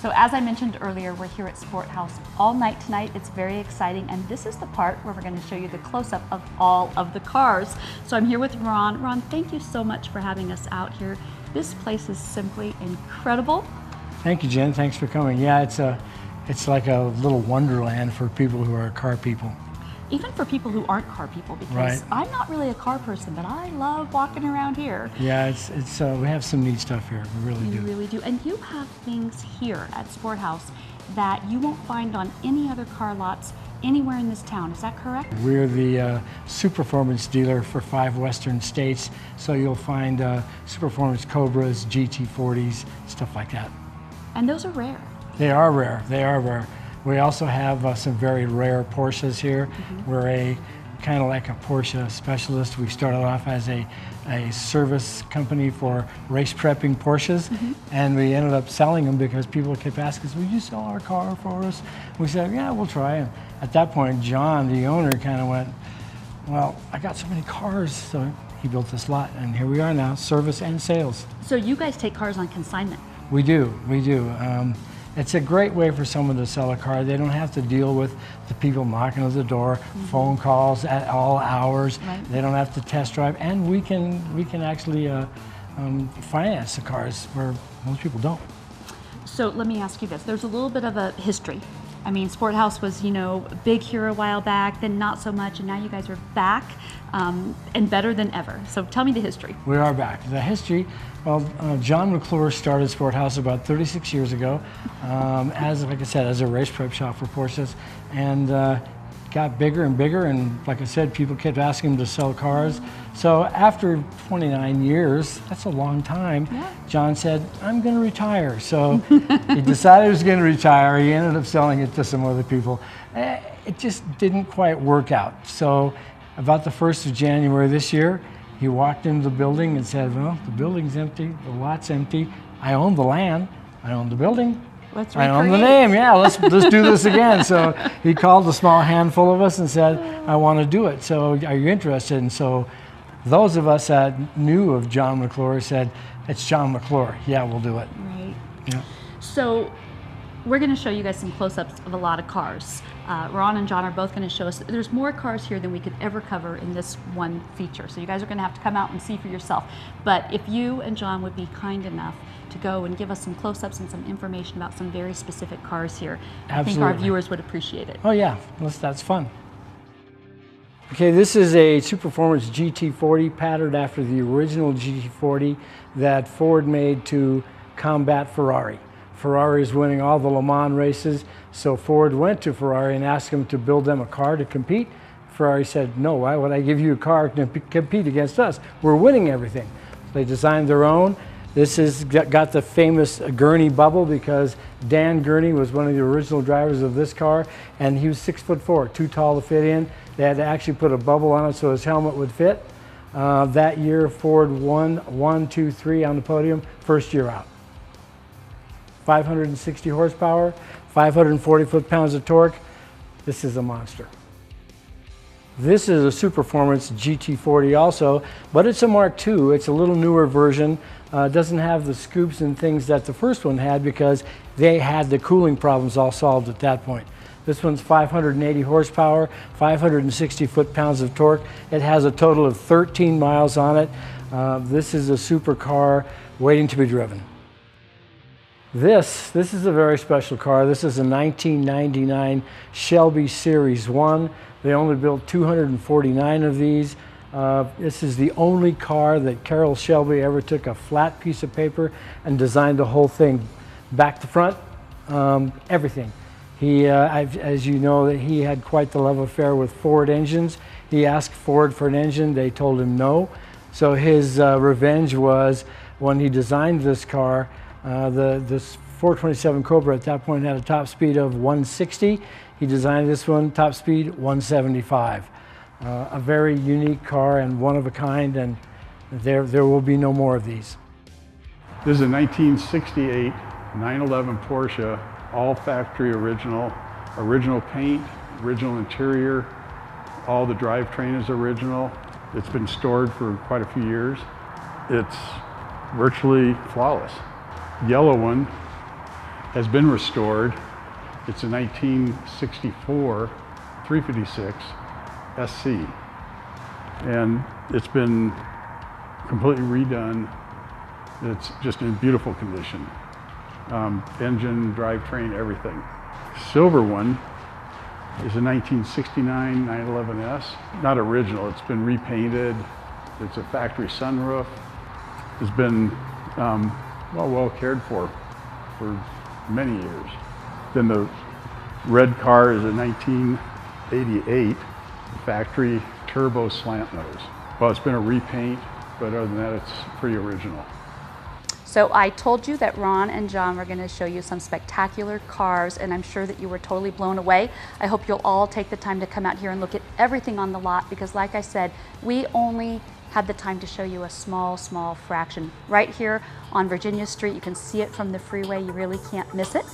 So as I mentioned earlier, we're here at Sport Haus all night tonight. It's very exciting, and this is the part where we're going to show you the close-up of all of the cars. So I'm here with Ron. Ron, thank you so much for having us out here. This place is simply incredible. Thank you, Jen. Thanks for coming. Yeah, it's like a little wonderland for people who are car people. Even for people who aren't car people, because right. I'm not really a car person, but I love walking around here. Yeah, we have some neat stuff here. We really do. You really do. And you have things here at Sport Haus that you won't find on any other car lots anywhere in this town. Is that correct? We're the Super Performance dealer for 5 western states, so you'll find Super Performance Cobras, GT40s, stuff like that. And those are rare. They are rare. They are rare. We also have some very rare Porsches here. Mm-hmm. We're kind of like a Porsche specialist. We started off as a service company for race prepping Porsches, mm-hmm. and we ended up selling them because people kept asking us, will you sell our car for us? We said, yeah, we'll try. And at that point, John, the owner, kind of went, well, I got so many cars, so he built this lot, and here we are now, service and sales. So you guys take cars on consignment? We do. It's a great way for someone to sell a car. They don't have to deal with the people knocking at the door, mm-hmm. phone calls at all hours. Right. They don't have to test drive, and we can actually finance the cars where most people don't. So let me ask you this. There's a little bit of a history. I mean, Sport Haus was, big here a while back, then not so much, and now you guys are back and better than ever. So tell me the history. We are back. The history, well, John McClure started Sport Haus about 36 years ago, like I said, as a race prep shop for Porsches, and got bigger and bigger, and like I said, people kept asking him to sell cars. So after 29 years, that's a long time, yeah. John said, I'm going to retire. So he decided he was going to retire. He ended up selling it to some other people. It just didn't quite work out. So about the 1st of January this year, he walked into the building and said, well, the building's empty, the lot's empty. I own the land, I own the building. Let's I own the name, yeah, let's do this again. So he called a small handful of us and said, I want to do it, so are you interested? And so those of us that knew of John McClure said, it's John McClure, yeah, we'll do it. Right. Yeah. So we're going to show you guys some close-ups of a lot of cars. Ron and John are both going to show us, there's more cars here than we could ever cover in this one feature. So you guys are going to have to come out and see for yourself. But if you and John would be kind enough to go and give us some close-ups and some information about some very specific cars here, Absolutely. I think our viewers would appreciate it. Oh yeah, that's fun. Okay, this is a Super Performance GT40 patterned after the original GT40 that Ford made to combat Ferrari. Ferrari is winning all the Le Mans races, so Ford went to Ferrari and asked them to build them a car to compete. Ferrari said, no, why would I give you a car to compete against us? We're winning everything. So they designed their own. This has got the famous Gurney bubble because Dan Gurney was one of the original drivers of this car, and he was 6'4", too tall to fit in. They had to actually put a bubble on it so his helmet would fit. That year, Ford won 1, 2, 3 on the podium, first year out. 560 horsepower, 540 foot-pounds of torque. This is a monster. This is a Super Performance GT40 also, but it's a Mark II. It's a little newer version. It doesn't have the scoops and things that the first one had because they had the cooling problems all solved at that point. This one's 580 horsepower, 560 foot-pounds of torque. It has a total of 13 miles on it. This is a supercar waiting to be driven. This is a very special car. This is a 1999 Shelby Series 1. They only built 249 of these. This is the only car that Carroll Shelby ever took a flat piece of paper and designed the whole thing, back to front, everything. He, as you know, he had quite the love affair with Ford engines. He asked Ford for an engine. They told him no. So his revenge was when he designed this car. This 427 Cobra at that point had a top speed of 160. He designed this one, top speed 175. A very unique car and one of a kind, and there will be no more of these. This is a 1968 911 Porsche, all factory original, original paint, original interior, all the drivetrain is original. It's been stored for quite a few years. It's virtually flawless. Yellow one has been restored. It's a 1964 356 SC, and it's been completely redone. It's just in beautiful condition. Engine, drivetrain, everything. Silver one is a 1969 911S. Not original, it's been repainted. It's a factory sunroof. It's been well cared for many years. Then the red car is a 1988 factory turbo slant nose. Well, it's been a repaint, but other than that, it's pretty original. So I told you that Ron and John were going to show you some spectacular cars, and I'm sure that you were totally blown away. I hope you'll all take the time to come out here and look at everything on the lot, because like I said, we only had the time to show you a small fraction. Right here on Virginia Street, you can see it from the freeway. You really can't miss it.